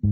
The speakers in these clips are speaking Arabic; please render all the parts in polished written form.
مش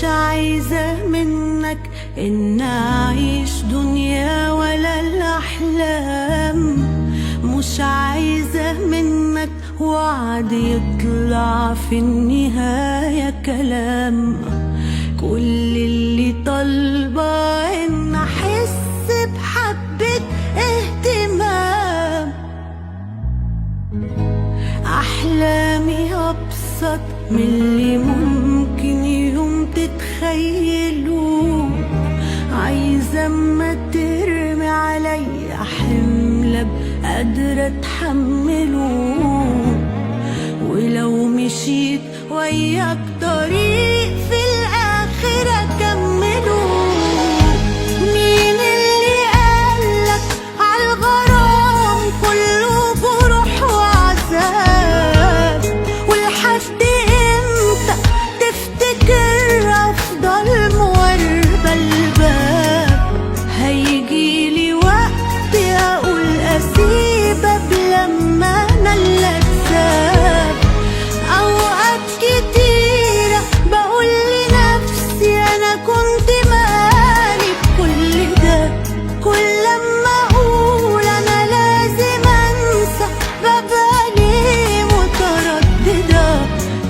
عايزة منك إن أعيش دنيا ولا الأحلام، مش عايزة منك وعد يطلع في النهاية كلام. كل اللي طالبة إن أحس بحبة اهتمام. أحلامي أبسط من اللي ممكن يوم تتخيلوا. عايزة اما ترمي عليا حمل قادرة اتحمله، ولو مشيت وياك طريق في الآخر أكمله. مين اللي قالك عالغرام كله جروح وعذاب؟ ولحد امتى تفتكر افضل مواربة الباب؟ هيجيلي وقت اقول اسيبك لما انا اللي اتساب. اوقات كتيرة بقول لنفسي انا كنت مالي بكل ده. كل لما اقول انا لازم انسى ببقى ليه مترددة.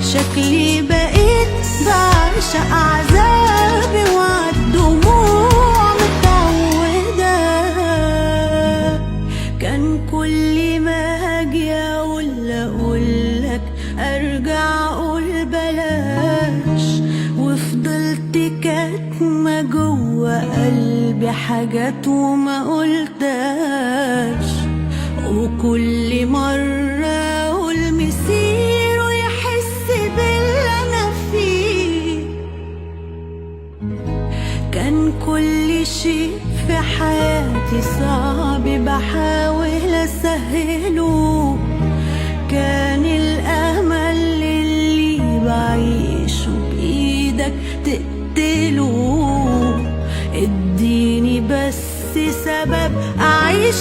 شكلي بقيت بعشق عذابي وعالدموع متعودة. كان كل ما هاجي أقولك أرجع أقول بلاش، وفضلت كاتمة جوا قلبي حاجات وما قلتاش. وكل مرة أقول مسيره يحس باللي أنا فيه. كان كل شيء في حياتي صعب بحاول أسهله. كان الأمل اللي بعيشه بإيدك تقتله. اديني بس سبب أعيش